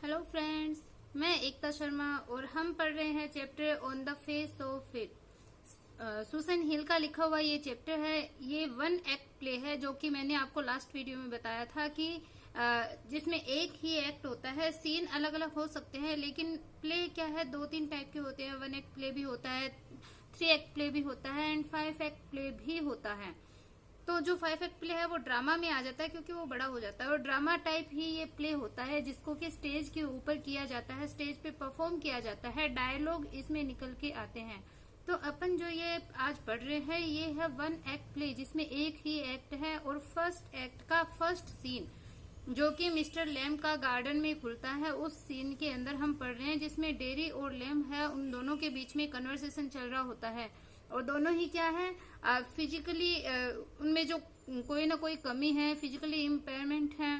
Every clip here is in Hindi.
हेलो फ्रेंड्स, मैं एकता शर्मा और हम पढ़ रहे हैं chapter on the face of it. Susan Hill का लिखा हुआ ये चैप्टर है। ये वन एक्ट प्ले है जो कि मैंने आपको लास्ट वीडियो में बताया था कि जिसमें एक ही एक्ट होता है। सीन अलग अलग हो सकते हैं लेकिन प्ले क्या है, 2-3 टाइप के होते हैं। 1 एक्ट प्ले भी होता है, 3 एक्ट प्ले भी होता है एंड 5 एक्ट प्ले भी होता है। तो जो 5 एक्ट प्ले है वो ड्रामा में आ जाता है क्योंकि वो बड़ा हो जाता है और ड्रामा टाइप ही ये प्ले होता है जिसको कि स्टेज के ऊपर किया जाता है, स्टेज पे परफॉर्म किया जाता है, डायलॉग इसमें निकल के आते हैं। तो अपन जो ये आज पढ़ रहे हैं ये है 1 एक्ट प्ले जिसमें एक ही एक्ट है और फर्स्ट एक्ट का फर्स्ट सीन जो कि मिस्टर लैम का गार्डन में खुलता है, उस सीन के अंदर हम पढ़ रहे हैं जिसमें डेरी और लैम है, उन दोनों के बीच में कन्वर्सेशन चल रहा होता है और दोनों ही क्या है, फिजिकली उनमें जो कोई ना कोई कमी है, फिजिकली इम्पेयरमेंट है,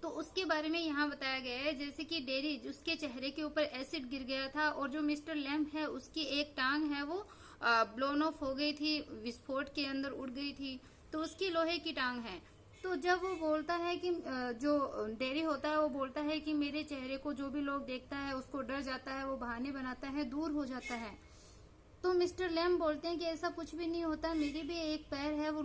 तो उसके बारे में यहाँ बताया गया है। जैसे कि डेरी, उसके चेहरे के ऊपर एसिड गिर गया था और जो मिस्टर लैम्प है उसकी एक टांग है वो ब्लोन ऑफ हो गई थी, विस्फोट के अंदर उड़ गई थी, तो उसकी लोहे की टांग है। तो जब वो बोलता है कि जो डेरी होता है वो बोलता है कि मेरे चेहरे को जो भी लोग देखता है उसको डर जाता है, वो बहाने बनाता है, दूर हो जाता है। तो मिस्टर लैम बोलते हैं कि ऐसा कुछ भी नहीं होता, मेरी भी एक पैर है वो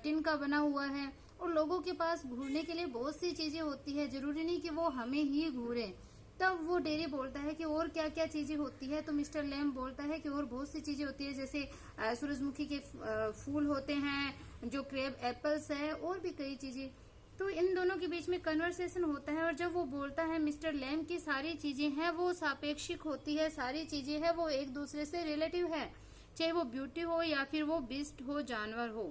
टिन का बना हुआ है और लोगों के पास घूरने के लिए बहुत सी चीजें होती है, जरूरी नहीं कि वो हमें ही घूरे। तब वो डेरी बोलता है कि और क्या क्या चीजें होती है, तो मिस्टर लैम बोलता है कि और बहुत सी चीजें होती है, जैसे सूरजमुखी के फूल होते हैं, जो क्रेब एप्पल्स है, और भी कई चीजें। तो इन दोनों के बीच में कन्वर्सेशन होता है और जब वो बोलता है मिस्टर लैम की सारी चीजें हैं वो सापेक्षिक होती है, सारी चीजें हैं वो एक दूसरे से रिलेटिव है, चाहे वो ब्यूटी हो या फिर वो बीस्ट हो, जानवर हो।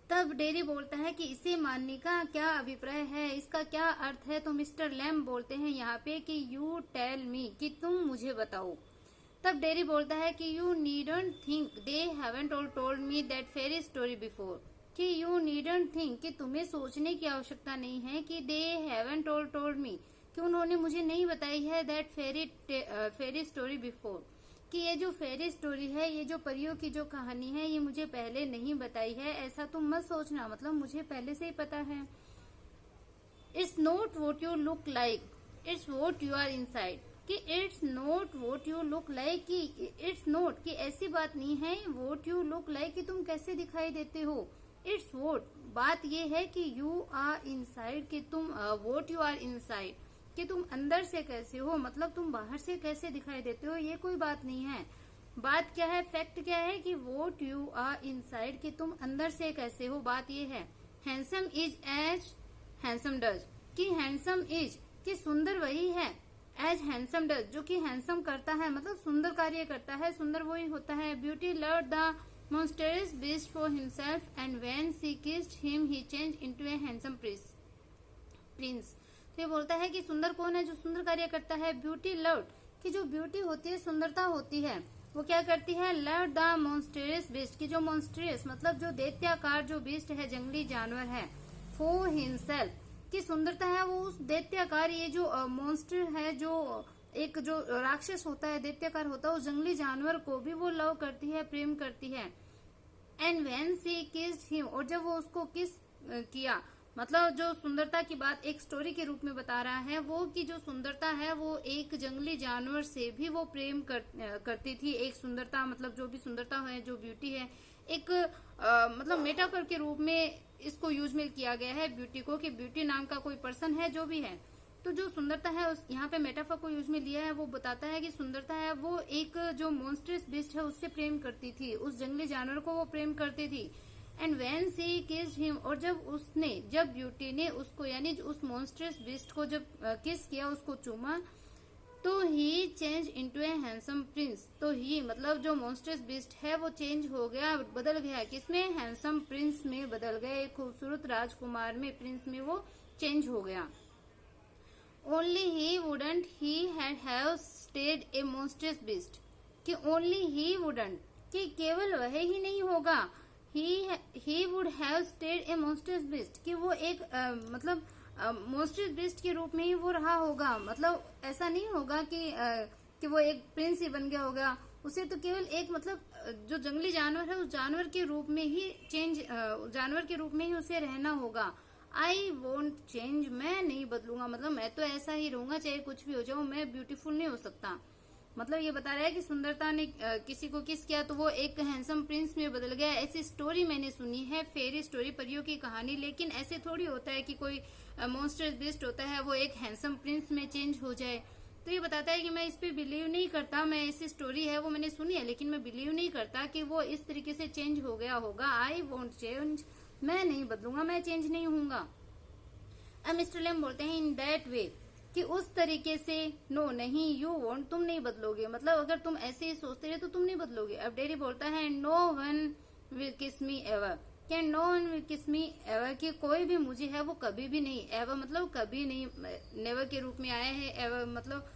तब डेरी बोलता है कि इसे मानने का क्या अभिप्राय है, इसका क्या अर्थ है। तो मिस्टर लैम बोलते हैं यहाँ पे कि यू टेल मी, कि तुम मुझे बताओ। तब डेरी बोलता है कि you needn't think they haven't all told me that fairy story before, कि यू नीडंट थिंक, कि तुम्हें सोचने की आवश्यकता नहीं है कि they haven't all told me, कि उन्होंने मुझे नहीं बताई है दैट फेरी स्टोरी बिफोर, कि ये जो फेरी स्टोरी है, ये जो परियों की जो कहानी है, ये मुझे पहले नहीं बताई है, ऐसा तुम मत सोचना, मतलब मुझे पहले से ही पता है। It's not what you look like, it's what you are inside, कि it's not what you look like, कि इट्स नॉट, कि ऐसी बात नहीं है वॉट यू लुक लाइक, कि तुम कैसे दिखाई देते हो। इट्स वॉट, बात ये है कि यू आर इनसाइड, कि तुम वॉट यू आर इनसाइड, कि तुम अंदर से कैसे हो, मतलब तुम बाहर से कैसे दिखाई देते हो, ये कोई बात नहीं है। बात क्या है, फैक्ट क्या है कि वॉट यू आर इनसाइड, कि तुम अंदर से कैसे हो, बात ये है। Handsome is as handsome does, कि हैंडसम इज, कि सुंदर वही है, एज हैंडसम डज, जो कि हैंडसम करता है, मतलब सुंदर कार्य करता है, सुंदर वही होता है। Beauty loved the monstrous beast for himself and when she kissed him he changed into a handsome prince। तो ये बोलता है कि सुंदर कौन है, जो सुंदर कार्य करता है। ब्यूटी लव्ड, कि जो ब्यूटी होती है, सुंदरता होती है, वो क्या करती है, लव द मॉन्स्टरियस बीस्ट, की जो मॉन्स्टरियस मतलब जो दैत्याकार जो बीस्ट है, जंगली जानवर है, फॉर हिमसेल्फ, की सुंदरता है वो उस दैत्याकार, ये जो मॉन्स्टर है, जो एक जो राक्षस होता है, दैत्याकार होता है, उस जंगली जानवर को भी वो लव करती है, प्रेम करती है। And when she kissed him, और जब वो उसको किस किया, मतलब जो सुंदरता की बात एक स्टोरी के रूप में बता रहा है वो, कि जो सुंदरता है वो एक जंगली जानवर से भी वो प्रेम करती थी। एक सुंदरता मतलब जो भी सुंदरता है, जो ब्यूटी है, एक मतलब मेटाफर के रूप में इसको यूज में किया गया है ब्यूटी को, कि ब्यूटी नाम का कोई पर्सन है, जो भी है। तो जो सुंदरता है उस यहाँ पे मेटाफर को यूज में लिया है, वो बताता है कि सुंदरता है वो एक जो मॉन्स्टरस बीस्ट है उससे प्रेम करती थी, उस जंगली जानवर को वो प्रेम करती थी। And when she kissed him, और जब ब्यूटी ने उसको यानी उस मॉन्स्टरस बीस्ट को जब किस किया, उसको चूमा, तो ही change into a handsome prince, तो ही मतलब जो मॉन्स्टरस बीस्ट है वो चेंज हो गया, बदल गया, किसमें, हैंडसम प्रिंस में बदल गया, एक खूबसूरत राजकुमार में, प्रिंस में वो चेंज हो गया। Only he wouldn't he had have stayed A monstrous beast, कि ओनली ही वुडंट, कि केवल वह ही नहीं होगा, he would have stayed A monstrous beast, कि वो एक मतलब मॉन्स्टरस बीस्ट के रूप में ही वो रहा होगा, मतलब ऐसा नहीं होगा कि वो एक प्रिंस ही बन गया होगा, उसे तो केवल एक मतलब जो जंगली जानवर है उस जानवर के रूप में ही जानवर के रूप में ही उसे रहना होगा। आई वोंट चेंज, मैं नहीं बदलूंगा, मतलब मैं तो ऐसा ही रहूंगा चाहे कुछ भी हो जाऊं, मैं ब्यूटीफुल नहीं हो सकता। मतलब ये बता रहा है कि सुंदरता ने किसी को किस किया तो वो एक हैंडसम प्रिंस में बदल गया। ऐसी स्टोरी मैंने सुनी है, फेरी स्टोरी, परियों की कहानी, लेकिन ऐसे थोड़ी होता है कि कोई मॉन्स्टर बीस्ट होता है वो एक हैंडसम प्रिंस में चेंज हो जाए। तो ये बताता है कि मैं इस पे बिलीव नहीं करता, मैं ऐसी स्टोरी है वो मैंने सुनी है लेकिन मैं बिलीव नहीं करता कि वो इस तरीके से चेंज हो गया होगा। आई वोंट चेंज, मैं नहीं बदलूंगा, मैं चेंज नहीं होऊंगा। अब मिस्टर लेम बोलते हैं इन दैट वे, कि उस तरीके से, नो नहीं, यू वोंट, तुम नहीं बदलोगे, मतलब अगर तुम ऐसे ही सोचते रहे तो तुम नहीं बदलोगे। अब डैडी बोलता है नो वन विल किस मी एवर, क्या नो वन विल किस मी एवर, कि कोई भी मुझे है वो कभी भी नहीं, एवर मतलब कभी नहीं, नेवर के रूप में आया है, एवर मतलब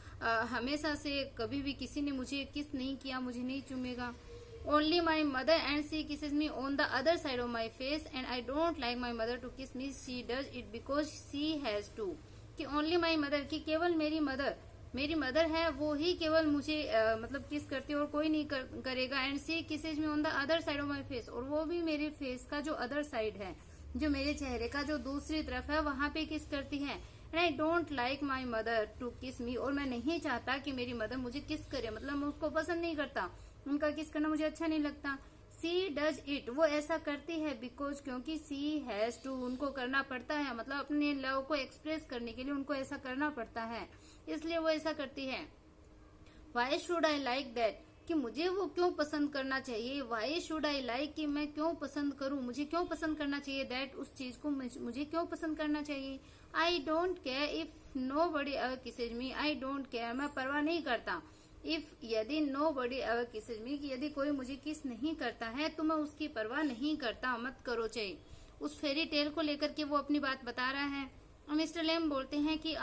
हमेशा से, कभी भी किसी ने मुझे किस नहीं किया, मुझे नहीं चूमेगा। Only my mother and she kisses me on the other side of my face and I don't like my mother to kiss me, she does it because she has to, कि only my mother, कि केवल मेरी मदर है वो ही केवल मुझे मतलब किस करती है और कोई नहीं करेगा। And she kisses me on the other side of my face, और वो भी मेरे फेस का जो अदर साइड है, जो मेरे चेहरे का जो दूसरी तरफ है वहां पे किस करती है। And I don't like my mother to kiss me, और मैं नहीं चाहता कि मेरी मदर मुझे किस करे, मतलब मैं उसको पसंद नहीं करता, उनका किस करना मुझे अच्छा नहीं लगता। सी डज इट, वो ऐसा करती है, बिकॉज क्योंकि सी हैज टू, उनको करना पड़ता है, मतलब अपने लव को एक्सप्रेस करने के लिए उनको ऐसा करना पड़ता है, इसलिए वो ऐसा करती है। Why should I like that, कि मुझे वो क्यों पसंद करना चाहिए। वाई शुड आई लाइक, कि मैं क्यों पसंद करूं, मुझे क्यों पसंद करना चाहिए। दैट, उस चीज को मुझे क्यों पसंद करना चाहिए। I don't care if nobody ever kisses me, I don't care, मैं परवाह नहीं करता। इफ, यदि nobody ever kisses me, कि यदि कोई मुझे किस नहीं करता है तो मैं उसकी परवाह नहीं करता, मत करो चाहे। उस फेरी टेल को लेकर के वो अपनी बात बता रहा है। मिस्टर लेम बोलते हैं कि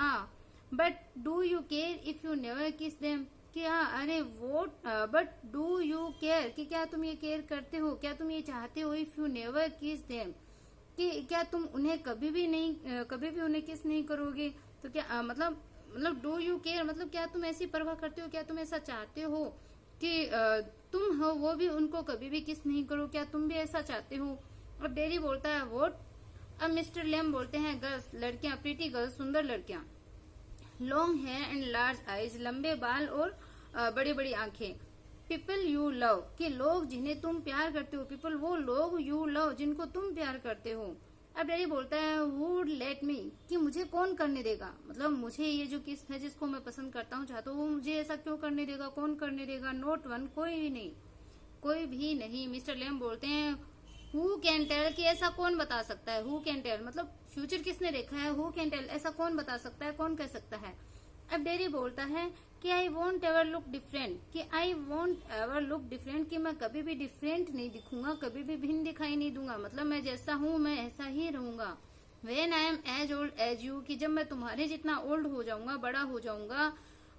but do you care if you never किस देम, कि अरे वो, बट डू यू केयर, कि क्या तुम ये केयर करते हो, क्या तुम ये चाहते हो, इफ यू नेवर किस देम, कि क्या तुम उन्हें कभी भी उन्हें किस नहीं करोगे। तो क्या मतलब डू यू केयर मतलब क्या तुम ऐसी परवाह करते हो, क्या तुम ऐसा चाहते हो कि तुम हो वो भी उनको कभी भी किस नहीं करो, क्या तुम भी ऐसा चाहते हो। अब डेरी बोलता है व्हाट। अब मिस्टर लेम बोलते हैं गर्ल्स, लड़कियां, प्रीटी गर्ल्स, सुंदर लड़कियां, long hair and large eyes, लंबे बाल और बड़ी बड़ी आंखें। पीपल यू लव, कि लोग जिन्हें तुम प्यार करते हो। पीपल, वो लोग, यू लव, जिनको तुम प्यार करते हो। अब डैडी बोलता है वुड लेट मी, कि मुझे कौन करने देगा, मतलब मुझे ये जो किस है जिसको मैं पसंद करता हूँ चाहता हूँ वो मुझे ऐसा क्यों करने देगा, कौन करने देगा। नोट वन, कोई भी नहीं। मिस्टर लेम बोलते हैं हु कैन टेल, कि ऐसा कौन बता सकता है। हु कैन टेल मतलब फ्यूचर किसने देखा है, हु कैन टेल ऐसा कौन बता सकता है, कौन कह सकता है। अब डेरी बोलता है कि I won't ever look different, कि I won't ever look different, कि मैं कभी भी डिफरेंट नहीं दिखूंगा, कभी भी भिन्न दिखाई नहीं दूंगा, मतलब मैं जैसा हूँ मैं ऐसा ही रहूंगा। When I am as old as you, कि जब मैं तुम्हारे जितना ओल्ड हो जाऊंगा, बड़ा हो जाऊंगा,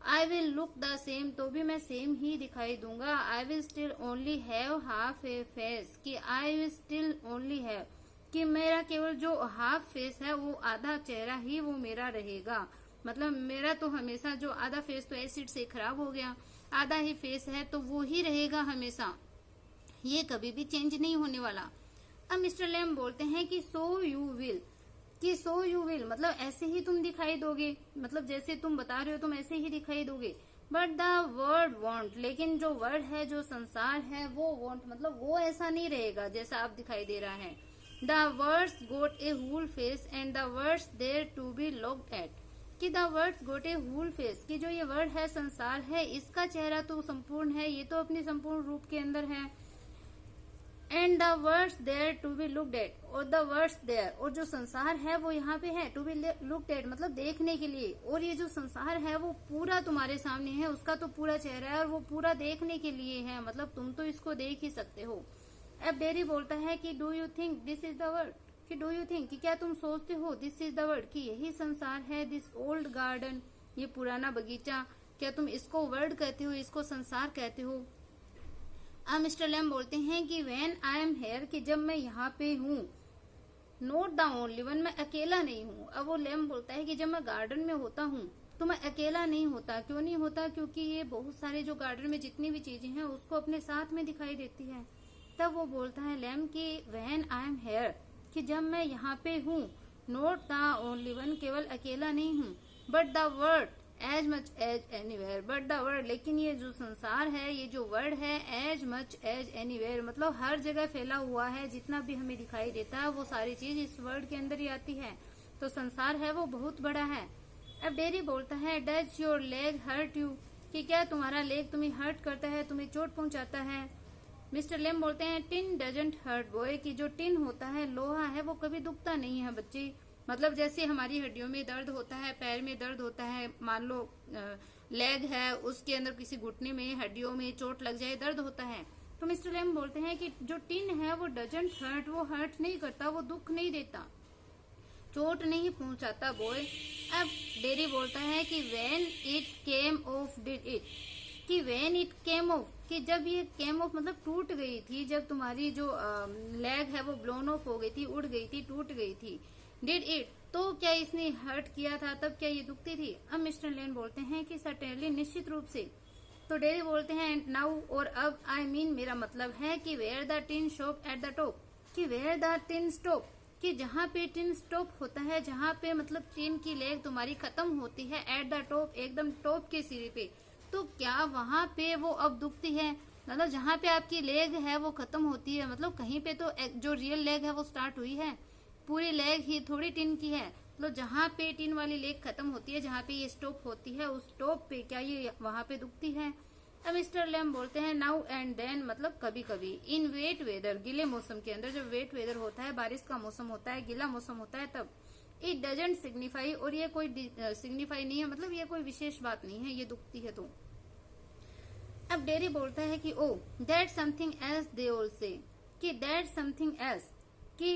I will look the same, तो भी मैं सेम ही दिखाई दूंगा। I will still only have half a face, कि I will still only have, कि मेरा केवल जो हाफ फेस है वो आधा चेहरा ही वो मेरा रहेगा, मतलब मेरा तो हमेशा जो आधा फेस तो एसिड से खराब हो गया, आधा ही फेस है तो वो ही रहेगा हमेशा, ये कभी भी चेंज नहीं होने वाला। अब मिस्टर लेम बोलते हैं कि सो यू विल, कि सो यू विल मतलब ऐसे ही तुम दिखाई दोगे, मतलब जैसे तुम बता रहे हो तुम ऐसे ही दिखाई दोगे। बट द वर्ड वॉन्ट, लेकिन जो वर्ड है, जो संसार है, वो वॉन्ट मतलब वो ऐसा नहीं रहेगा जैसा आप दिखाई दे रहा है। The words got a whole face and the words there to be looked at, कि the words got a whole face, कि जो ये वर्ड है, संसार है, इसका चेहरा तो संपूर्ण है, ये तो अपने संपूर्ण रूप के अंदर है। And the words there to be looked at, और द वर्ड्स देयर, और जो संसार है वो यहाँ पे है, टू बी लुक्ड एट मतलब देखने के लिए, और ये जो संसार है वो पूरा तुम्हारे सामने है, उसका तो पूरा चेहरा है और वो पूरा देखने के लिए है, मतलब तुम तो इसको देख ही सकते हो। अब डेरी बोलता है कि do you think this is the word, कि डू यू थिंक कि क्या तुम सोचते हो, दिस इज द वर्ड कि यही संसार है, दिस ओल्ड गार्डन ये पुराना बगीचा, क्या तुम इसको वर्ड कहते हो, इसको संसार कहते हो। अब मिस्टर लेम बोलते हैं कि व्हेन आई एम हेयर, कि जब मैं यहाँ पे हूँ, नोट द ओनली वन मैं अकेला नहीं हूँ। अब वो लेम बोलता है कि जब मैं गार्डन में होता हूँ तो मैं अकेला नहीं होता। क्यों नहीं होता, क्योंकि ये बहुत सारे जो गार्डन में जितनी भी चीजें हैं उसको अपने साथ में दिखाई देती है। तब वो बोलता है लेम कि व्हेन आई एम हेयर, कि जब मैं यहाँ पे हूँ, नॉट द ओनली वन, केवल अकेला नहीं हूँ, but the world as much as anywhere, but the world, लेकिन ये जो संसार है, ये जो वर्ल्ड है, एज मच एज एनीवेयर, मतलब हर जगह फैला हुआ है, जितना भी हमें दिखाई देता है वो सारी चीज इस वर्ल्ड के अंदर ही आती है। तो संसार है वो बहुत बड़ा है। अब डेरी बोलता है, does your leg hurt you, कि क्या तुम्हारा लेग तुम्हें हर्ट करता है, तुम्हें चोट पहुंचाता है। मिस्टर लेम बोलते हैं, टिन डजंट हर्ट बॉय, कि जो टिन होता है, लोहा है, वो कभी दुखता नहीं है बच्चे। मतलब जैसे हमारी हड्डियों में दर्द होता है, पैर में दर्द होता है, मान लो लेग है, उसके अंदर किसी घुटने में, हड्डियों में चोट लग जाए, दर्द होता है। तो मिस्टर लेम बोलते हैं कि जो टिन है वो डजंट हर्ट, वो हर्ट नहीं करता, वो दुख नहीं देता, चोट नहीं पहुंचाता बॉय। अब डेरी बोलता है कि when it came of did it, कि व्हेन इट केम ऑफ, कि जब ये केम ऑफ मतलब टूट गई थी, जब तुम्हारी जो लेग है वो ब्लोन ऑफ हो गई थी, उड़ गई थी, टूट गई थी। डिड इट, तो क्या इसने हर्ट किया था, तब क्या ये दुखती थी। अब मिस्टर लेन बोलते हैं कि सर्टेनली, निश्चित रूप से। तो डेरी बोलते हैं, नाउ, और अब, आई मीन, मेरा मतलब है कि where the tin shop at the top, कि वेयर द टिन स्टॉप, कि जहाँ पे टिन स्टॉप होता है, जहाँ पे मतलब टिन की लेग तुम्हारी खत्म होती है, एट द टॉप, एकदम टॉप के सिरे पे, तो क्या वहां पे वो अब दुखती है। मतलब जहाँ पे आपकी लेग है वो खत्म होती है, मतलब कहीं पे तो जो रियल लेग है वो स्टार्ट हुई है, पूरी लेग ही थोड़ी टिन की है। मतलब जहाँ पे टिन वाली लेग खत्म होती है, जहाँ पे ये स्टॉप होती है, उस टॉप पे क्या ये वहां पे दुखती है। अब मिस्टर लैम बोलते हैं, नाउ एंड देन, मतलब कभी कभी, इन वेट वेदर, गीले मौसम के अंदर, जब वेट वेदर होता है, बारिश का मौसम होता है, गीला मौसम होता है, तब। इट डजंट सिग्निफाई, और ये कोई सिग्निफाई नहीं है, मतलब ये कोई विशेष बात नहीं है, ये दुखती है तो। अब डेरी बोलता है कि oh that something else they all say, कि दैट समथिंग एल्स, कि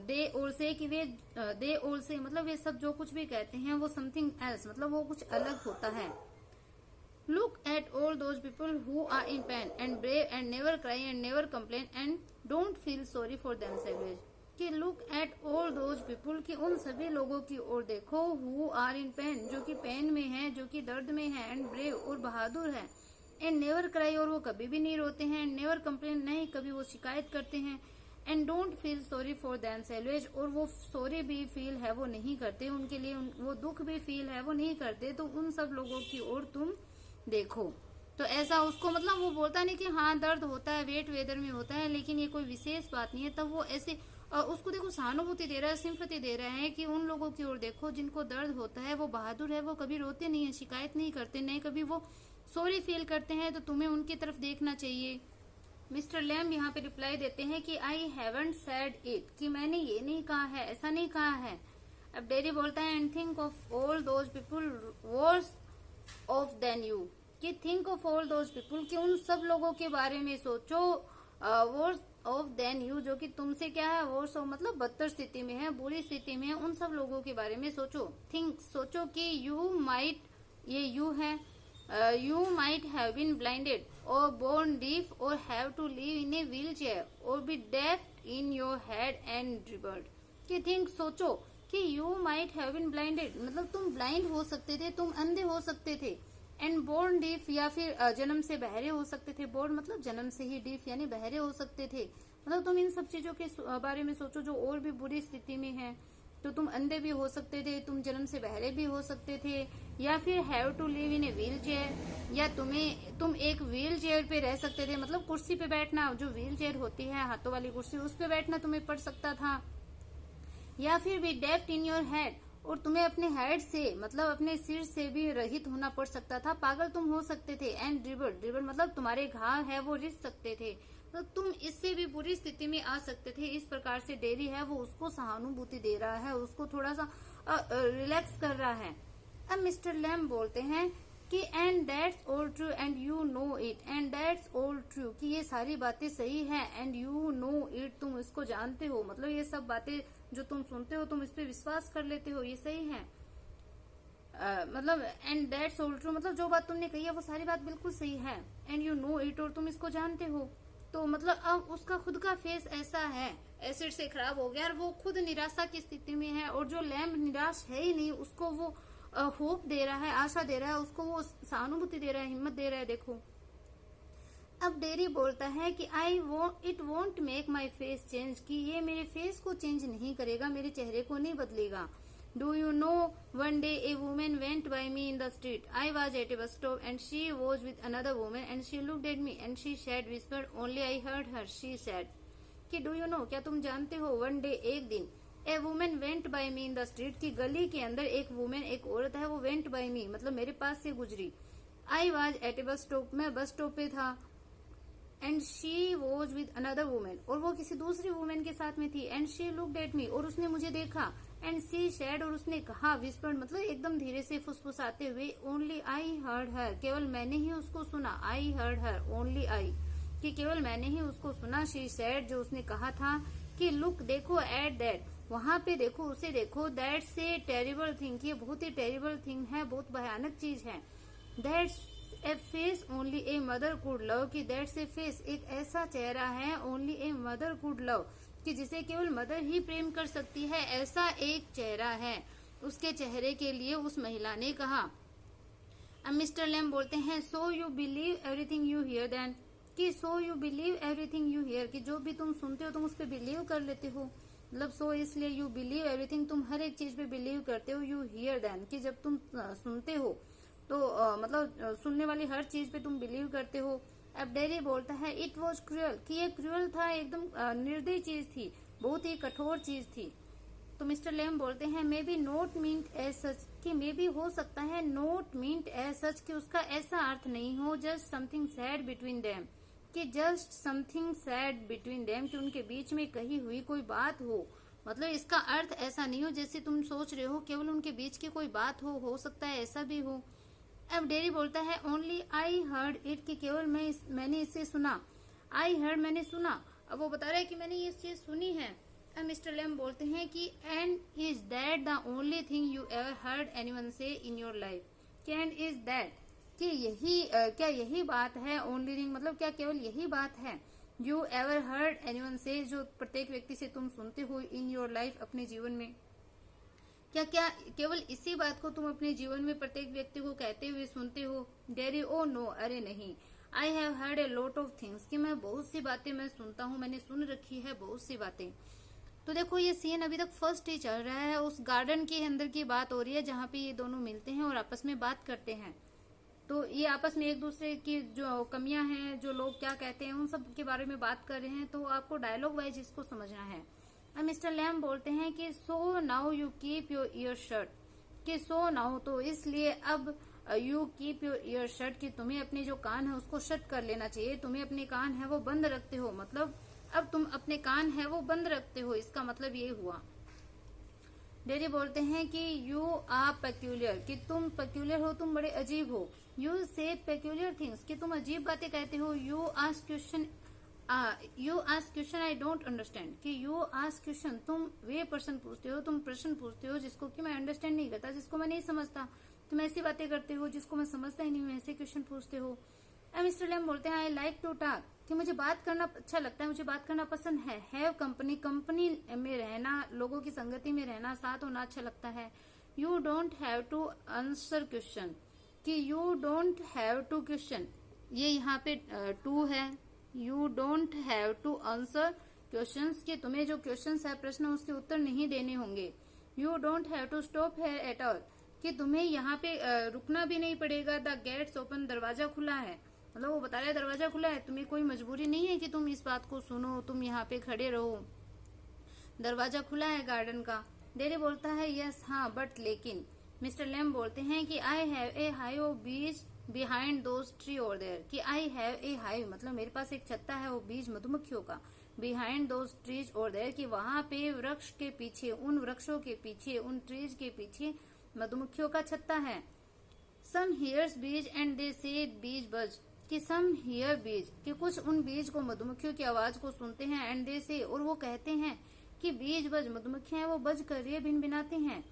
दे ऑल से, कि वे दे ऑल से, मतलब वे सब जो कुछ भी कहते हैं वो समथिंग एल्स, मतलब वो कुछ अलग होता है। Look at all those people who are in pain and brave and never cry and never complain and don't feel sorry for themselves, कि look at all those people, कि उन सभी लोगों की ओर देखो, who are in pain, जो कि पेन में है, जो कि दर्द में है, and brave, और बहादुर है, and never cry, और वो कभी भी नहीं रोते हैं, and never complain, नहीं कभी वो शिकायत करते हैं, and don't feel sorry for themselves, और वो सॉरी भी फील है वो नहीं करते, उनके लिए वो दुख भी फील है वो नहीं करते। तो उन सब लोगों की ओर तुम देखो। तो ऐसा उसको, मतलब वो बोलता नहीं कि हाँ दर्द होता है, वेट वेदर में होता है, लेकिन ये कोई विशेष बात नहीं है, तब वो ऐसे उसको देखो सहानुभूति दे रहा है, सिंपैथी दे रहा है कि उन लोगों की ओर देखो जिनको दर्द होता है, वो बहादुर है, वो कभी रोते नहीं है, शिकायत नहीं करते, नहीं कभी वो सॉरी फील करते हैं, तो तुम्हें उनकी तरफ देखना चाहिए। मिस्टर लैम यहाँ पे रिप्लाई देते हैं कि आई हैवंट सेड इट, कि मैंने ये नहीं कहा है, ऐसा नहीं कहा है। अब डेरी बोलता है, and think of all those people worse off than you, कि think of all those people, कि उन सब लोगों के बारे में सोचो, वर्स ऑफ देन यू, जो कि तुमसे क्या है, वर्स ऑफ मतलब बदतर स्थिति में है, बुरी स्थिति में है, उन सब लोगों के बारे में सोचो। थिंक, सोचो कि यू माइट, ये यू है, you might have been blinded और बोर्न डीफ और have to live in a wheelchair और be deaf in your head and dribbled, कि थिंक, सोचो कि you might have been blinded, मतलब तुम ब्लाइंड हो सकते थे, तुम अंधे हो सकते थे, एंड बोर्न डीफ, या फिर जन्म से बहरे हो सकते थे, बोर्न मतलब जन्म से ही, डीफ यानी बहरे हो सकते थे, मतलब तुम इन सब चीजों के बारे में सोचो जो और भी बुरी स्थिति में है। तो तुम अंधे भी हो सकते थे, तुम जन्म से बहरे भी हो सकते थे, या फिर have to live in a wheelchair, या तुम एक व्हील चेयर पे रह सकते थे, मतलब कुर्सी पे बैठना, जो व्हील चेयर होती है हाथों वाली कुर्सी, उस पे बैठना तुम्हें पड़ सकता था, या फिर बी डेफ्ट इन योर हेड, और तुम्हें अपने हेड से मतलब अपने सिर से भी रहित होना पड़ सकता था, पागल तुम हो सकते थे, एंड ड्रिबल मतलब तुम्हारे घाव है वो रिस सकते थे, तो तुम इससे भी बुरी स्थिति में आ सकते थे। इस प्रकार से डेरी है वो उसको सहानुभूति दे रहा है, उसको थोड़ा सा रिलैक्स कर रहा है। अब मिस्टर लैम बोलते हैं कि and that's all true and you know it, and that's all true, कि ये सारी बातें सही है, एंड यू नो इट, तुम इसको जानते हो, मतलब ये सब बातें जो तुम सुनते हो तुम इस पे विश्वास कर लेते हो, ये सही है। मतलब एंड दैट्स ऑल ट्रू, मतलब जो बात तुमने कही है वो सारी बात बिल्कुल सही है, एंड यू नो इट, और तुम इसको जानते हो। तो मतलब अब उसका खुद का फेस ऐसा है, एसिड से खराब हो गया और वो खुद निराशा की स्थिति में है, और जो लैम्ब निराश है ही नहीं, उसको वो होप दे रहा है, आशा दे रहा है, उसको वो सहानुभूति दे रहा है, हिम्मत दे रहा है। देखो अब डेरी बोलता है कि it won't make my face change, कि ये मेरे फेस को चेंज नहीं करेगा, मेरे चेहरे को नहीं बदलेगा। Do you know one day a woman went by me in the street, I was at a bus stop and she was with another woman and she looked at me and she said whispered only I heard her she said, कि डू यू नो, क्या तुम जानते हो, वन डे एक दिन, a woman went by me in the street, की गली के अंदर एक वुमेन एक औरत है वो वेंट बाय मी मतलब मेरे पास से गुजरी, आई was at a bus stop मैं बस स्टॉप पे था, and she was with another women और वो किसी दूसरी वुमेन के साथ में थी, एंड शी लुक्ड एट मी और उसने मुझे देखा, एंड शी सैड और उसने कहा, विस्पर्ड मतलब एकदम धीरे से फुसफुसाते हुए, ओनली आई हर्ड हर, केवल मैंने ही उसको सुना, आई हर्ड हर ओनली आई, कि केवल मैंने ही उसको सुना, शी सैड जो उसने कहा था, कि लुक देखो एट दैट, वहां पे देखो उसे देखो, दैट से टेरिबल थिंग, ये बहुत ही टेरिबल थिंग है, बहुत भयानक चीज है, that's a face only a mother could love, कि दैट्स ए फेस एक ऐसा चेहरा है, only a mother could love, कि जिसे केवल मदर ही प्रेम कर सकती है, ऐसा एक चेहरा है, उसके चेहरे के लिए उस महिला ने कहा। अब मिस्टर लैम बोलते हैं, so you believe everything you hear then, कि so you believe everything you hear, कि जो भी तुम सुनते हो तुम उस पर बिलीव कर लेते हो, मतलब सो इसलिए यू बिलीव एवरीथिंग, तुम हर एक चीज पे बिलीव करते हो, यू हियर देन, कि जब तुम सुनते हो तो मतलब सुनने वाली हर चीज पे तुम बिलीव करते हो। अब डेरी बोलता है, इट वॉज क्रूअल, कि ये क्रूअल था, एकदम निर्दयी चीज थी, बहुत ही कठोर चीज थी। तो मिस्टर लैम बोलते हैं, maybe not meant as such, कि मे बी हो सकता है नोट मीन्ट एज सच, कि उसका ऐसा अर्थ नहीं हो, just something said between them, कि just something said between them, कि उनके बीच में कही हुई कोई बात हो, मतलब इसका अर्थ ऐसा नहीं हो जैसे तुम सोच रहे हो, केवल उनके बीच की कोई बात हो सकता है ऐसा भी हो। अब डेरी बोलता है, ओनली आई हर्ड इट, कि केवल मैंने इसे सुना, आई हर्ड मैंने सुना, अब वो बता रहा है कि मैंने ये चीज सुनी है। अब मिस्टर लैम बोलते हैं कि and is that the only thing you ever heard anyone से इन योर लाइफ, कि एंड इज दैट, कि यही क्या यही बात है, ओनली थिंग मतलब क्या केवल यही बात है, यू एवर हर्ड एनीवन से, जो प्रत्येक व्यक्ति से तुम सुनते हो इन योर लाइफ अपने जीवन में, क्या केवल इसी बात को तुम अपने जीवन में प्रत्येक व्यक्ति को कहते हुए सुनते हो। डेरी, ओ नो, अरे नहीं, I have heard a lot of things, कि मैं बहुत सी बातें मैं सुनता हूँ, मैंने सुन रखी है बहुत सी बातें। तो देखो ये सीन अभी तक फर्स्ट ही चल रहा है, उस गार्डन के अंदर की बात हो रही है जहाँ पे ये दोनों मिलते हैं और आपस में बात करते हैं। तो ये आपस में एक दूसरे की जो कमियां हैं, जो लोग क्या कहते हैं, उन सब के बारे में बात कर रहे हैं, तो आपको डायलॉग वाइज इसको समझना है। अब मिस्टर लैम बोलते हैं कि so now you keep your year shut, कि सो नाउ तो इसलिए अब you keep your year shut, कि तुम्हें अपने जो कान है उसको शट कर लेना चाहिए, तुम्हें अपने कान है वो बंद रखते हो, मतलब अब तुम अपने कान है वो बंद रखते हो, इसका मतलब ये हुआ। डेरी बोलते हैं कि यू आर पेक्यूलियर, कि तुम पेक्यूलियर हो, तुम बड़े अजीब हो, यू से पेक्यूलियर थिंग्स, कि तुम अजीब बातें कहते हो, you ask question I don't understand, कि यू आस्क क्वेश्चन, तुम वे प्रश्न पूछते हो, तुम प्रश्न पूछते हो जिसको कि मैं अंडरस्टैंड नहीं करता, जिसको मैं नहीं समझता, तुम ऐसी बातें करते हो जिसको मैं समझता ही नहीं हूँ, ऐसे क्वेश्चन पूछते हो। अब मिस्टर लैम बोलते हैं, आई लाइक टू टॉक, कि मुझे बात करना अच्छा लगता है, मुझे बात करना पसंद है, हैव कंपनी, कंपनी में रहना, लोगों की संगति में रहना, साथ होना अच्छा लगता है। You don't have to answer question, कि you don't have to question, ये यहाँ पे टू है, you don't have to answer questions, कि तुम्हें जो क्वेश्चंस है, प्रश्न, उसके उत्तर नहीं देने होंगे। You don't have to stop here at all, कि तुम्हें यहाँ पे रुकना भी नहीं पड़ेगा। द गेट्स ओपन, दरवाजा खुला है, मतलब वो बता रहे दरवाजा खुला है, तुम्हें कोई मजबूरी नहीं है कि तुम इस बात को सुनो, तुम यहाँ पे खड़े रहो, दरवाजा खुला है गार्डन का। डेरी बोलता है, यस हाँ, बट लेकिन। मिस्टर लैम बोलते हैं कि I have a hive of bees behind those tree over there, कि आई हैव ए हाइव मतलब मेरे पास एक छत्ता है, वो बीज मधुमक्खियों का, behind those trees over there, कि वहां पे वृक्ष के पीछे, उन वृक्षों के पीछे, उन ट्रीज के पीछे मधुमक्खियों का छत्ता है। सम हियर्स बीज एंड दे से बीज बज, कि सम हियर बीज, कि कुछ उन बीज को, मधुमक्खियों की आवाज को सुनते हैं, एंड दे से और वो कहते हैं कि बीज बज, मधुमक्खियां वो बज कर रही है, भिनभिनाती हैं।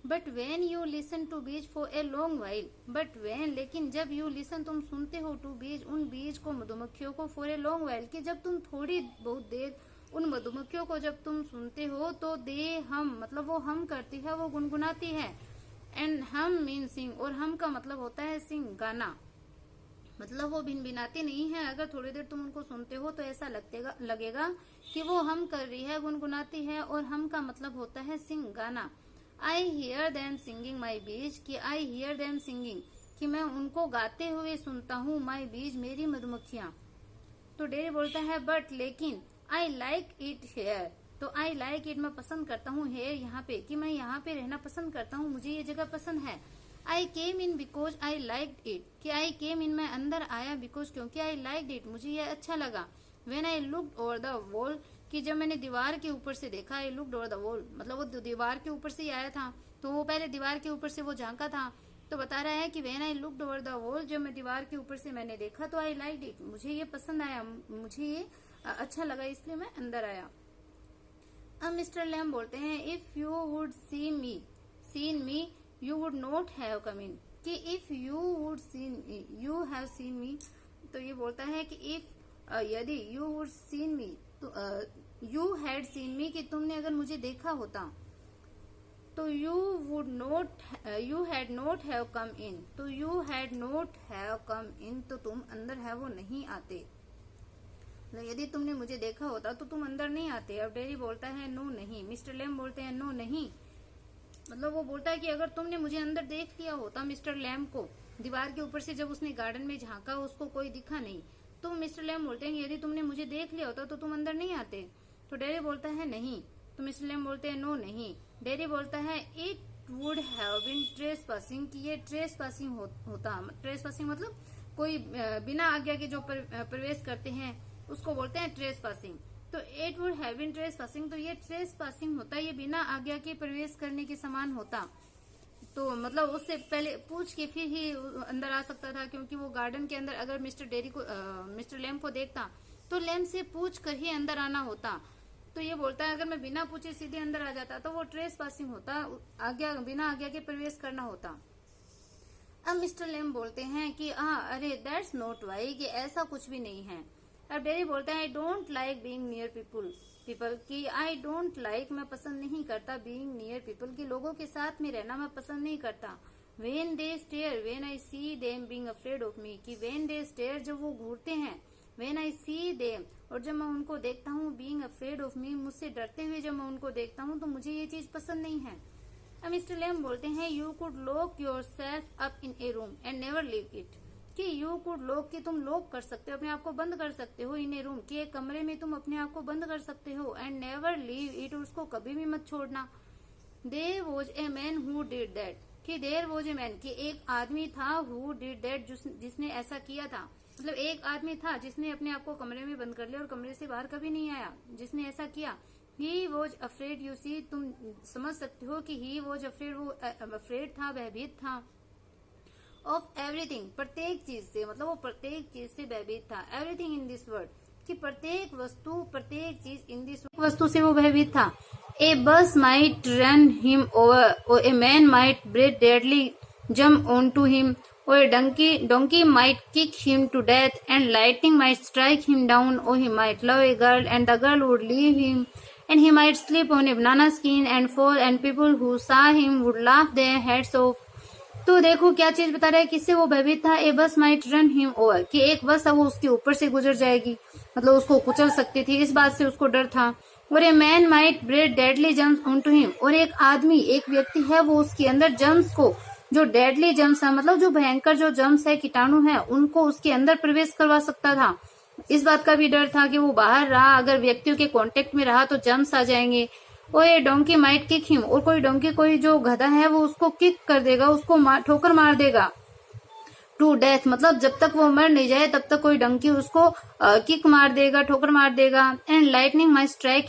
But when you listen to bees for a long while, but when लेकिन जब यू लिसन तुम सुनते हो, टू बीज उन बीज को, मधुमक्खियों को, फॉर ए लॉन्ग वाइल, कि जब तुम थोड़ी बहुत देर उन मधुमक्खियों को जब तुम सुनते हो, तो दे हम मतलब वो हम करती है, वो गुनगुनाती है, एंड हम मीन सिंग, और हम का मतलब होता है सिंग, गाना, मतलब वो भिनभिनाती नहीं है। अगर थोड़ी देर तुम उनको सुनते हो तो ऐसा लगेगा कि वो हम कर रही है, गुनगुनाती है, और हम का मतलब होता है सिंग, गाना। आई हियर देम सिंगिंग माई बीज, कि आई हियर देम सिंगिंग, कि मैं उनको गाते हुए सुनता हूँ, माई बीज, मेरी मधुमक्खियां। तो डेरी बोलता है बट, लेकिन, आई लाइक इट हेयर, तो आई लाइक इट, मैं पसंद करता हूँ, हेयर, यहाँ पे, कि मैं यहाँ पे रहना पसंद करता हूँ, मुझे ये जगह पसंद है। I came in because I like it, कि आई केम इन, मैं अंदर आया, बिकॉज, क्योंकि, आई लाइक इट, मुझे ये अच्छा लगा। When I looked over the wall, कि जब मैंने दीवार के ऊपर से देखा, I looked over the wall, मतलब वो दीवार के ऊपर से ही आया था, तो वो पहले दीवार के ऊपर से वो झांका था, तो बता रहा है कि when I looked over the wall, जब मैं दीवार के ऊपर से मैंने देखा, तो आई लाइक इट, मुझे ये पसंद आया, मुझे ये अच्छा लगा, इसलिए मैं अंदर आया। अब मिस्टर लैम बोलते हैं if you would seen me you would not have come in, कि if you would seen you have seen me, तो ये बोलता है कि इफ यदि यू वुड सीन मी, तो यू हैड सीन मी, कि तुमने अगर मुझे देखा होता, तो you had not have come in, तो you had not have come in, तो तुम अंदर है वो नहीं आते, यदि तुमने मुझे देखा होता तो तुम अंदर नहीं आते। अब डेरी बोलता है नो नहीं, मिस्टर लैम बोलते हैं नो नहीं, मतलब वो बोलता है कि अगर तुमने मुझे अंदर देख लिया होता, मिस्टर लैम को दीवार के ऊपर से जब उसने गार्डन में झांका उसको कोई दिखा नहीं, तो मिस्टर लैम बोलते हैं यदि तुमने मुझे देख लिया होता तो तुम अंदर नहीं आते। तो डेरी बोलता है नहीं, तो मिस्टर लैम बोलते हैं नो नहीं। डेरी बोलता है it would have been trespassing, कि ये ट्रेस पासिंग होता, ट्रेस पासिंग मतलब कोई बिना आज्ञा के जो प्रवेश करते हैं उसको बोलते हैं ट्रेस पासिंग। तो it would have been trespassing, तो ये ट्रेस पासिंग होता है, ये बिना आज्ञा के प्रवेश करने के समान होता, तो मतलब उससे पहले पूछ के फिर ही अंदर आ सकता था, क्योंकि वो गार्डन के अंदर अगर मिस्टर लैम को देखता तो लैम से पूछ कर ही अंदर आना होता। तो ये बोलता है अगर मैं बिना पूछे सीधे अंदर आ जाता तो वो ट्रेस पासिंग होता, बिना आज्ञा के प्रवेश करना होता। अब मिस्टर लैम बोलते हैं कि अरे दैट्स नॉट वाई, कि ऐसा कुछ भी नहीं है। अब डेरी बोलता है आई don't like being near people, की आई डोंट लाइक, मैं पसंद नहीं करता, बीइंग नियर पीपल, की लोगों के साथ में रहना मैं पसंद नहीं करता। When they stare when I see them being afraid of me, कि वेन दे स्टेयर, जब वो घूरते हैं, वेन आई सी देम, और जब मैं उनको देखता हूँ, बीइंग अफ्रेड ऑफ मी, मुझसे डरते हुए जब मैं उनको देखता हूँ तो मुझे ये चीज पसंद नहीं है। अब मिस्टर लैम बोलते हैं you could lock your self up in A room and never leave it, कि यू कुड लॉक, कि तुम लॉक कर सकते हो, अपने आप को बंद कर सकते हो, इन ए रूम, कि एक कमरे में तुम अपने आप को बंद कर सकते हो, एंड नेवर लीव इट, उसको कभी भी मत छोड़ना। There was a man who did that, कि देयर वॉज ए मैन, कि एक आदमी था, हु डिड दैट, जिसने ऐसा किया था, मतलब एक आदमी था जिसने अपने आप को कमरे में बंद कर लिया और कमरे से बाहर कभी नहीं आया, जिसने ऐसा किया। He was afraid, you see, तुम समझ सकते हो कि ही वॉज अफ्रेड, वो अफ्रेड था, भयभीत था, ऑफ एवरीथिंग, प्रत्येक चीज से, मतलब वो प्रत्येक चीज से भयभीत था, एवरीथिंग इन दिस वर्ल्ड, कि प्रत्येक वस्तु, प्रत्येक चीज, इन दिस वस्तु से वो भयभीत था। A bus might run him over, a man might breathe deadly jump on to him, or a donkey might kick him to death, and lightning might strike him down, or he might love a girl and the girl would leave him, and he might slip on a banana skin and fall, and people who saw him would laugh their heads off. तो देखो क्या चीज बता रहा है, किससे वो भयभीत था। A bus might run him over, कि एक बस वो उसके ऊपर से गुजर जाएगी, मतलब उसको कुचल सकती थी, इस बात से उसको डर था। और a man might breathe deadly jumps on to him, और एक आदमी, एक व्यक्ति है, वो उसके अंदर जम्प्स को, जो डेडली जम्स है, मतलब जो भयंकर जो जम्स है, कीटाणु है, उनको उसके अंदर प्रवेश करवा सकता था। इस बात का भी डर था कि वो बाहर रहा, अगर व्यक्तियों के कांटेक्ट में रहा तो जम्स आ जाएंगे। और ये डोंकी माइट किक हिम, और कोई डोंकी, कोई जो गधा है वो उसको किक कर देगा, उसको ठोकर मार देगा। टू डेथ, मतलब जब तक वो मर नहीं जाए तब तक कोई डंकी उसको किक मार देगा, ठोकर मार देगा। And lightning might strike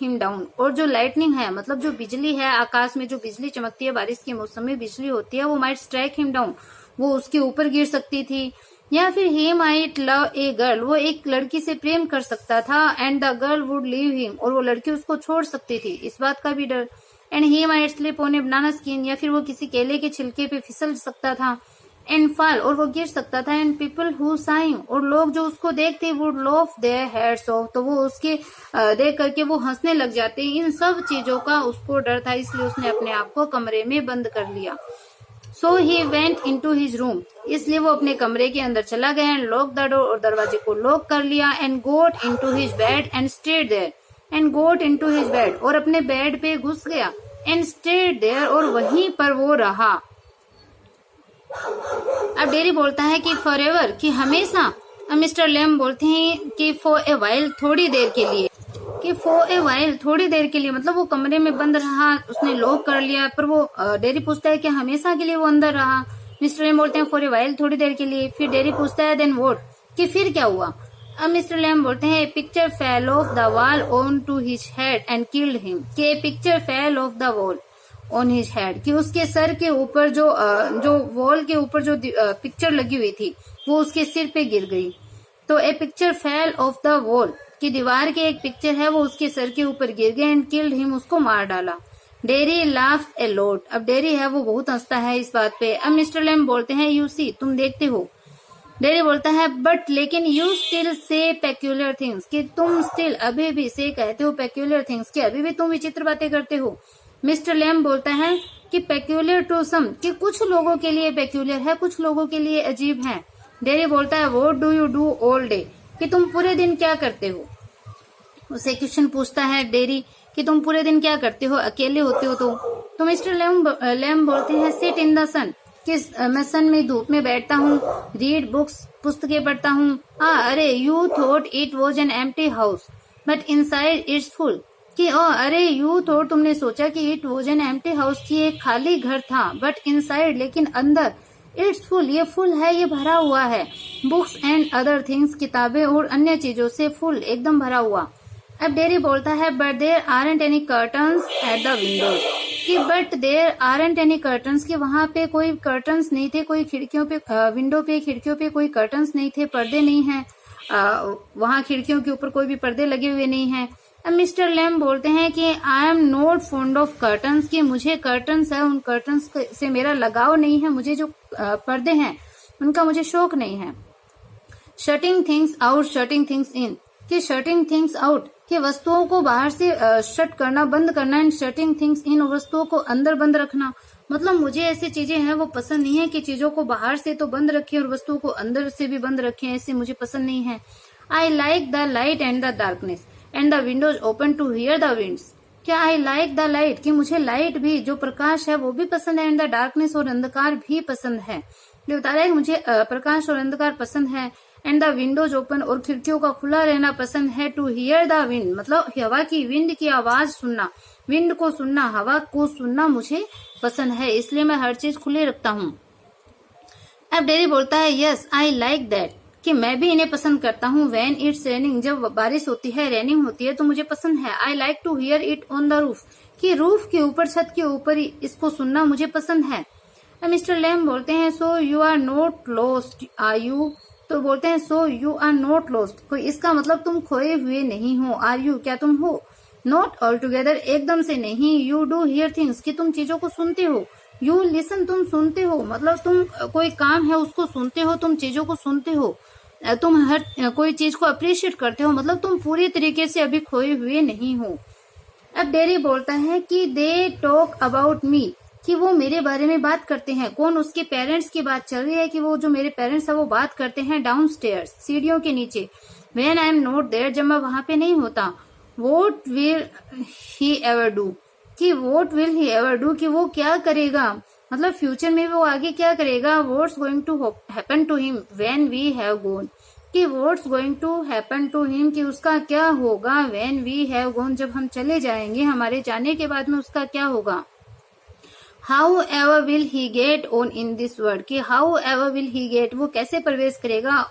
him down, और जो लाइटनिंग है, मतलब जो बिजली है, आकाश में जो बिजली चमकती है, बारिश के मौसम में बिजली होती है, वो माइट स्ट्राइक हिम डाउन, वो उसके ऊपर गिर सकती थी। या फिर he might love a girl, वो एक लड़की से प्रेम कर सकता था, and the girl would leave him, और वो लड़की उसको छोड़ सकती थी, इस बात का भी डर। And he might slip on A banana skin, या फिर वो किसी केले के छिलके पे फिसल सकता था। एंड फॉल, और वो गिर सकता था। And people who saw him, और लोग जो उसको देखते, would loaf their heads of, तो वो उसके देख करके वो हंसने लग जाते। इन सब चीजों का उसको डर था, इसलिए उसने अपने आप को कमरे में बंद कर लिया। So he went into his room, इसलिए वो अपने कमरे के अंदर चला गया एंड लॉक द डोर, और दरवाजे को लॉक कर लिया, and got into his bed and stayed there, and got into his bed, और अपने बेड पे घुस गया, एंड स्टेड देयर, और वहीं पर वो रहा। अब डेरी बोलता है कि फॉरएवर, कि हमेशा। अब मिस्टर लैम बोलते हैं कि फॉर ए वाइल, थोड़ी देर के लिए, कि फॉर ए वाइल, थोड़ी देर के लिए, मतलब वो कमरे में बंद रहा, उसने लॉक कर लिया, पर वो डेरी पूछता है कि हमेशा के लिए वो अंदर रहा। मिस्टर लैम बोलते हैं फॉर ए वाइल, थोड़ी देर के लिए। फिर डेरी पूछता है देन व्हाट, कि फिर क्या हुआ। अब मिस्टर लैम बोलते हैं a picture fell off the wall on to his head and killed him, कि a picture fell off the wall on his head, कि उसके सर के ऊपर जो वॉल के ऊपर जो पिक्चर लगी हुई थी वो उसके सिर पे गिर गई। तो a picture fell off the wall, कि दीवार के एक पिक्चर है वो उसके सर के ऊपर गिर गया, एंड किल्ड हिम, उसको मार डाला। डेरी लाफ्ड ए लॉट, अब डेरी है वो बहुत हंसता है इस बात पे। अब मिस्टर लैम बोलते हैं यू सी, तुम देखते हो। डेरी बोलता है बट, लेकिन you still say peculiar things, कि तुम स्टिल, अभी भी, से कहते हो पेक्यूलर थिंग्स, कि अभी भी तुम विचित्र बातें करते हो। मिस्टर लैम बोलता है कि पेक्यूलर टू सम, कि कुछ लोगों के लिए पेक्यूलर है, कुछ लोगों के लिए अजीब है। डेरी बोलता है what do you do all day, कि तुम पूरे दिन क्या करते हो। उसे क्वेश्चन पूछता है डेरी कि तुम पूरे दिन क्या करते हो, अकेले होते हो तो मिस्टर लैम बोलते हैं सिट इन द सन, कि मैं सन में, धूप में बैठता हूँ, रीड बुक्स, पुस्तकें पढ़ता हूँ। अरे you thought it was an empty house but inside it's full, कि अरे यू थॉट, तुमने सोचा कि it was an empty house, की एक खाली घर था, बट इनसाइड, लेकिन अंदर, इट्स फुल, ये फुल है, ये भरा हुआ है, बुक्स एंड अदर थिंग्स, किताबें और अन्य चीजों से फुल, एकदम भरा हुआ। अब डेरी बोलता है but there aren't any curtains at the windows, कि but there aren't any curtains, कि वहां पे कोई कर्टन्स नहीं थे, कोई खिड़कियों पे, विंडो पे, खिड़कियों पे कोई कर्टन्स नहीं थे, पर्दे नहीं हैं, वहां खिड़कियों के ऊपर कोई भी पर्दे लगे हुए नहीं हैं। अब मिस्टर लैम बोलते हैं कि आई am not fond of curtains, कि मुझे कर्टन्स है, उन कर्टन्स से मेरा लगाव नहीं है, मुझे जो पर्दे हैं उनका मुझे शौक नहीं है। Shutting things out, shutting things in, कि शटिंग थिंग्स आउट, कि वस्तुओं को बाहर से शट करना, बंद करना, एंड शटिंग थिंग्स इन, वस्तुओं को अंदर बंद रखना। मतलब मुझे ऐसी चीजें हैं वो पसंद नहीं है कि चीजों को बाहर से तो बंद रखें और वस्तुओं को अंदर से भी बंद रखें, ऐसे मुझे पसंद नहीं है। I like the light and the darkness and the windows open to hear the winds, क्या आई लाइक द लाइट, कि मुझे लाइट भी, जो प्रकाश है वो भी पसंद है, एंड द डार्कनेस, और अंधकार भी पसंद है। जो बता रहा है मुझे प्रकाश और अंधकार पसंद है, एंड द विंडोज ओपन, और खिड़कियों का खुला रहना पसंद है, टू हियर द विंड, मतलब हवा की, विंड की आवाज सुनना, विंड को सुनना, हवा को सुनना मुझे पसंद है, इसलिए मैं हर चीज खुले रखता हूँ। अब डेरी बोलता है यस आई लाइक दैट, कि मैं भी इन्हें पसंद करता हूँ। व्हेन इट्स रेनिंग, जब बारिश होती है, रेनिंग होती है तो मुझे पसंद है। I like to hear it on the roof, कि रूफ के ऊपर, छत के ऊपर इसको सुनना मुझे पसंद है। अब मिस्टर लैम बोलते हैं so you are not lost are you, तो बोलते हैं so you are not lost, कोई इसका मतलब तुम खोए हुए नहीं हो। आर यू, क्या तुम हो। नॉट ऑल टुगेदर, एकदम से नहीं। यू डू हियर थिंग्स, कि तुम चीजों को सुनते हो। यू लिसन, तुम सुनते हो, मतलब तुम कोई काम है उसको सुनते हो, तुम चीजों को सुनते हो, तुम हर कोई चीज को अप्रिशिएट करते हो, मतलब तुम पूरी तरीके से अभी खोए हुए नहीं हो। अब डेरी बोलता है कि दे टॉक अबाउट मी, कि वो मेरे बारे में बात करते हैं। कौन, उसके पेरेंट्स की बात चल रही है, कि वो जो मेरे पेरेंट्स है वो बात करते हैं डाउन स्टेयर्स, सीढ़ियों के नीचे। When I am not there, जब मैं वहां पे नहीं होता। What will he ever do, कि what will he ever do, कि वो क्या करेगा, मतलब फ्यूचर में वो आगे क्या करेगा। What's going to happen to him when we have gone, कि what's going to happen to him, कि उसका क्या होगा। व्हेन वी हैव गॉन, जब हम चले जाएंगे, हमारे जाने के बाद में उसका क्या होगा। How ever will he get on in this world, कि how ever will he get, वो कैसे प्रवेश करेगा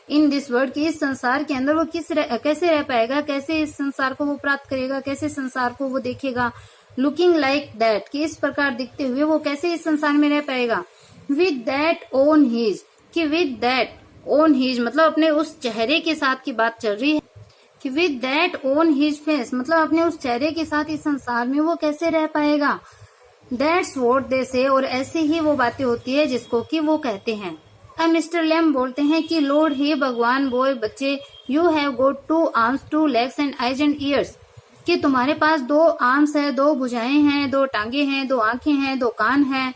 इन दिस वर्ल्ड, कि इस संसार के अंदर वो कैसे रह पाएगा, कैसे इस संसार को वो प्राप्त करेगा, कैसे संसार को वो देखेगा। लुकिंग लाइक दैट, कि इस प्रकार दिखते हुए वो कैसे इस संसार में रह पाएगा। विद दैट ऑन हिज, कि विद दैट ऑन हिज, मतलब अपने उस चेहरे के साथ की बात चल रही है, कि with that on his face, मतलब अपने उस चेहरे के साथ इस संसार में वो कैसे रह पाएगा। दैट्स व्हाट दे से, और ऐसे ही वो बातें होती है जिसको कि वो कहते हैं। अब मिस्टर लैम बोलते हैं कि लॉर्ड, हे भगवान, बॉय, बच्चे, you have got 2 arms 2 legs and eyes and years, कि तुम्हारे पास 2 आर्म्स है, 2 भुजाएं हैं, 2 टांगे हैं, 2 आंखें हैं, 2 कान हैं,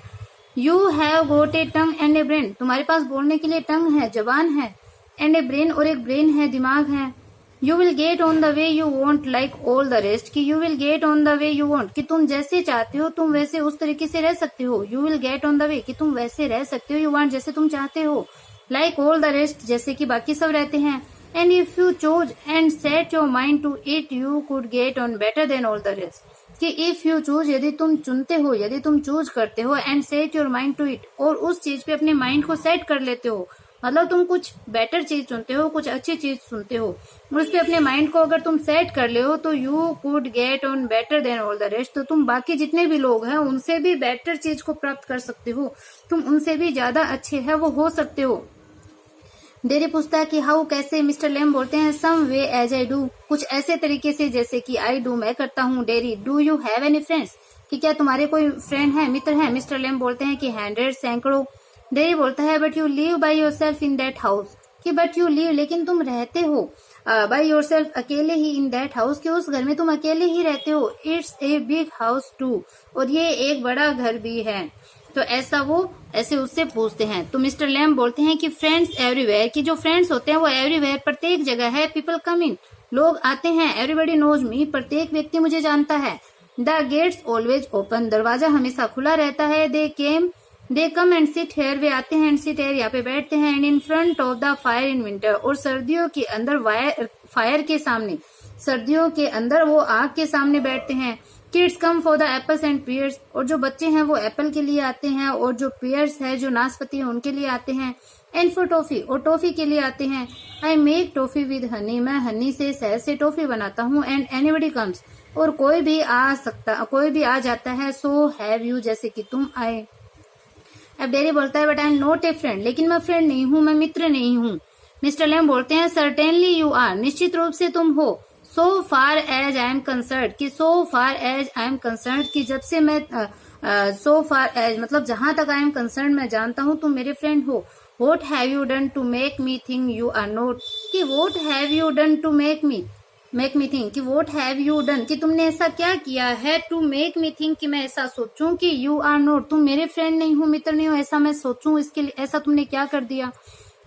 you have got A tongue and A brain, तुम्हारे पास बोलने के लिए टंग है, जबान है, एंड ए ब्रेन और एक ब्रेन है, दिमाग है। You will get on the way you want like all the rest, कि you will get on the way you want, कि तुम जैसे चाहते हो तुम वैसे उस तरीके से रह सकते हो। You will get on the वे, कि तुम वैसे रह सकते हो, यू वांट जैसे तुम चाहते हो, लाइक ऑल द रेस्ट जैसे कि बाकी सब रहते हैं। And if you choose and set your mind to it you could get on better than all the rest, कि इफ यू चूज, यदि तुम चुनते हो, यदि तुम चूज करते हो, and set your mind to it, और उस चीज पे अपने माइंड को सेट कर लेते हो, मतलब तुम कुछ बेटर चीज चुनते हो, कुछ अच्छी चीज सुनते हो, उस पे अपने माइंड को अगर तुम सेट कर ले हो तो you could get on better than all the rest, तो तुम बाकी जितने भी लोग हैं उनसे भी बेटर चीज को प्राप्त कर सकते हो, तुम उनसे भी ज्यादा अच्छे है वो हो सकते हो। डेरी पूछता है कि हाउ, कैसे। मिस्टर लेम बोलते हैं सम वे एज आई डू, कुछ ऐसे तरीके से जैसे कि आई डू, मैं करता हूँ। Dairy, do you have any friends, कि क्या तुम्हारे कोई फ्रेंड है, मित्र है। मिस्टर लेम बोलते हैं कि हंड्रेड, सैकड़ों। डेरी बोलता है but you live by your self in that house, कि बट यू लिव, लेकिन तुम रहते हो बाय योर सेल्फ, अकेले ही, इन दैट हाउस, कि उस घर में तुम अकेले ही रहते हो। It's a big house too, और ये एक बड़ा घर भी है। तो ऐसा वो ऐसे उससे पूछते हैं। तो मिस्टर लैम बोलते हैं कि फ्रेंड्स एवरीवेयर, कि जो फ्रेंड्स होते हैं वो एवरीवेयर, प्रत्येक जगह है। पीपल कम इन, लोग आते हैं। एवरीबडी नोज मी, प्रत्येक व्यक्ति मुझे जानता है। द गेट्स ऑलवेज ओपन, दरवाजा हमेशा खुला रहता है। दे कम एंड सिट हेयर, वे आते हैं, एंड सिट हेयर, यहाँ पे बैठते हैं। And in front of the fire in winter, और सर्दियों के अंदर फायर के सामने, सर्दियों के अंदर वो आग के सामने बैठते हैं। Kids come for the apples and pears, और जो बच्चे हैं वो एप्पल के लिए आते हैं, और जो पियर्स है, जो नाशपाती है, उनके लिए आते हैं। एंड फॉर टॉफी, और टॉफी के लिए आते हैं। I make toffee with Honey, मैं हनी से, शहद से टॉफी बनाता हूँ। एंड एनीबडी कम्स, और कोई भी आ जाता है। सो हैव यू, जैसे कि तुम आए। अब डेरी बोलता है but I am not a friend, लेकिन मैं फ्रेंड नहीं हूँ, मैं मित्र नहीं हूँ। मिस्टर लैम बोलते हैं सर्टेनली यू आर, निश्चित रूप से तुम हो। So far as I am concerned, कि so far as I am concerned, कि जब से मैं सो फार एज मतलब जहां तक आई एम कंसर्न मैं जानता हूँ तुम मेरे फ्रेंड हो। What have you done to make me think you are not, कि what have you done to make me think, कि वॉट हैव यू डन, कि तुमने ऐसा क्या किया है, टू मेक मी थिंक, कि मैं ऐसा सोचूं कि यू आर नॉट, तुम मेरे फ्रेंड नहीं हो, मित्र नहीं हो, ऐसा मैं सोचूं, इसके लिए ऐसा तुमने क्या कर दिया।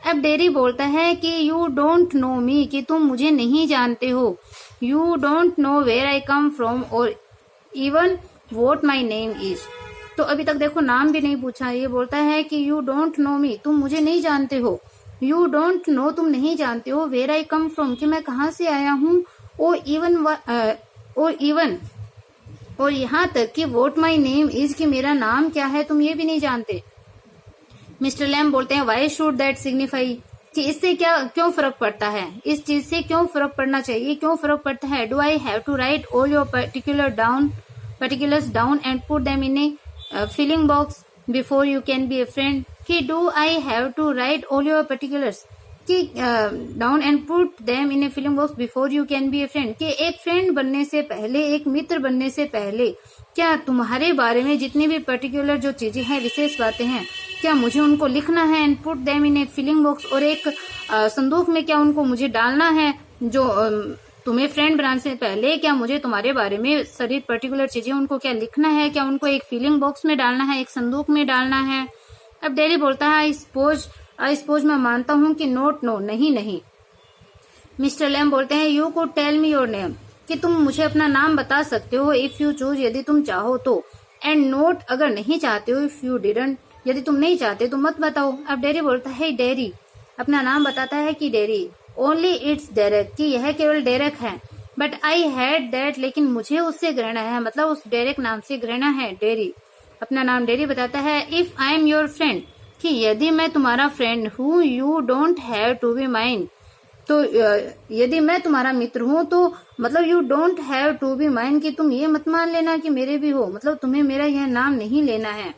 अब डेरी बोलता है कि यू डोंट नो मी, कि तुम मुझे नहीं जानते हो। You don't know where I come from, और even what my name is, तो अभी तक देखो नाम भी नहीं पूछा। ये बोलता है कि यू डोंट नो मी, तुम मुझे नहीं जानते हो। यू डोंट नो, तुम नहीं जानते हो। वेयर आई कम फ्रॉम, कि मैं कहाँ से आया हूँ। और इवन और यहाँ तक कि वॉट माई नेम इज, कि मेरा नाम क्या है, तुम ये भी नहीं जानते। मिस्टर लैम बोलते हैं वाई शुड दैट सिग्निफाई, कि इससे क्यों फर्क पड़ता है, इस चीज से क्यों फर्क पड़ना चाहिए, क्यों फर्क पड़ता है। Do I have to write all your particulars down and put them in a filling box before you can be a friend, कि do I have to write all your particulars, कि down and put them in a filling box before you can be a friend, कि एक फ्रेंड बनने से पहले, एक मित्र बनने से पहले, क्या तुम्हारे बारे में जितनी भी पर्टिकुलर जो चीजें हैं, विशेष बातें हैं, क्या मुझे उनको लिखना है। And put them in a filling box, और एक संदूक में क्या उनको मुझे डालना है। जो तुम्हें फ्रेंड बनाने से पहले क्या मुझे तुम्हारे बारे में सारी पर्टिकुलर चीजें उनको क्या लिखना है, क्या उनको एक फिलिंग बॉक्स में डालना है, एक संदूक में डालना है। अब डेरी बोलता है आई सपोज, मैं मानता हूँ कि नोट, नो, नहीं। मिस्टर लैम बोलते हैं you could tell me your name, कि तुम मुझे अपना नाम बता सकते हो। इफ यू चूज, यदि तुम चाहो तो। एंड नोट, अगर नहीं चाहते हो। इफ यू डिडंट, यदि तुम नहीं चाहते तो मत बताओ। अब डेरी बोलता है डेरी, अपना नाम बताता है कि डेरी। ओनली इट्स डेरेक, कि यह केवल डेरेक है। बट आई हैड दैट, लेकिन मुझे उससे घृणा है, मतलब उस डेरेक नाम से घृणा है। डेरी अपना नाम डेरी बताता है। If I am your friend, कि यदि मैं तुम्हारा फ्रेंड हूँ। You don't have to be mine, तो यदि मैं तुम्हारा मित्र हूँ तो मतलब you don't have to be mine, कि तुम ये मत मान लेना कि मेरे भी हो, मतलब तुम्हें मेरा यह नाम नहीं लेना है।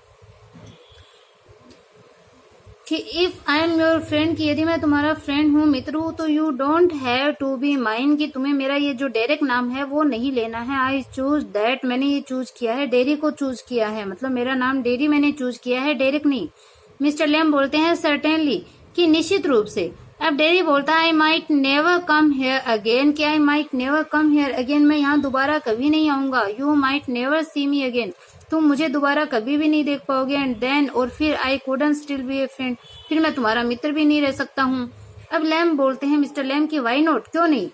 कि if I am your friend, कि यदि मैं तुम्हारा फ्रेंड हूँ, मित्र हूँ, तो you don't have to be mine, कि तुम्हें मेरा ये जो डायरेक्ट नाम है वो नहीं लेना है। आई चूज दैट, मैंने ये चूज किया है, डेरी को चूज किया है, मतलब मेरा नाम डेरी मैंने चूज किया है, डायरेक्ट नहीं। मिस्टर लैम बोलते हैं सर्टेनली, कि निश्चित रूप से। अब डेरी बोलता है I might never come here again, कि I might never come here again, मैं यहाँ दोबारा कभी नहीं आऊंगा। You might never see me again, तुम मुझे दोबारा कभी भी नहीं देख पाओगे। एंड देन, और फिर I couldn't still be a friend, फिर मैं तुम्हारा मित्र भी नहीं रह सकता हूँ। अब लैम बोलते हैं मिस्टर लैम की वाई नॉट, क्यों नहीं।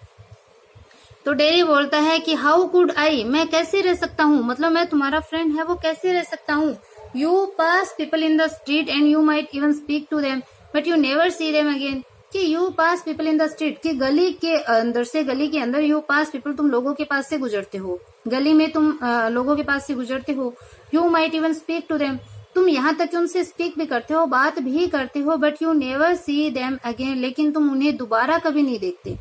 तो डेरी बोलता है कि हाउ कुड आई, मैं कैसे रह सकता हूँ, मतलब मैं तुम्हारा फ्रेंड है वो कैसे रह सकता हूँ। You pass people in the street and you might even speak to them but you never see them again, कि you pass people in the street, कि गली के अंदर से, गली के अंदर, यू पास पीपल, तुम लोगों के पास से गुजरते हो, गली में तुम लोगों के पास से गुजरते हो। You might even speak to them, तुम यहाँ तक कि उनसे स्पीक भी करते हो, बात भी करते हो, but you never see them again, लेकिन तुम उन्हें दोबारा कभी नहीं देखते।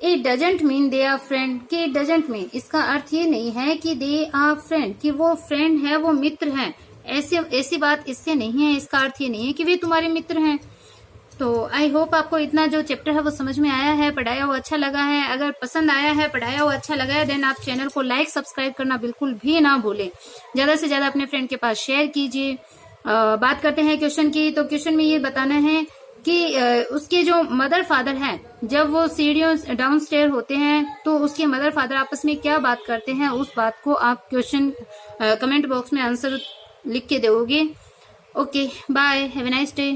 It doesn't mean they are friend, कि इट डजेंट मीन, इसका अर्थ ये नहीं है कि दे आर फ्रेंड, कि वो फ्रेंड है, वो मित्र हैं, ऐसी बात इससे नहीं है। इसका अर्थ ये नहीं है कि वे तुम्हारे मित्र हैं। तो आई होप आपको इतना जो चैप्टर है वो समझ में आया है, पढ़ाया हुआ अच्छा लगा है। अगर पसंद आया है, पढ़ाया हुआ अच्छा लगा है, देन आप चैनल को लाइक सब्सक्राइब करना बिल्कुल भी ना भूलें। ज्यादा से ज्यादा अपने फ्रेंड के पास शेयर कीजिए। बात करते हैं क्वेश्चन की। तो क्वेश्चन में ये बताना है कि उसके जो मदर फादर हैं, जब वो सीढ़ियों डाउन स्टेयर होते हैं तो उसके मदर फादर आपस में क्या बात करते हैं, उस बात को आप क्वेश्चन कमेंट बॉक्स में आंसर लिख के दोगे। Okay, bye, have a nice day.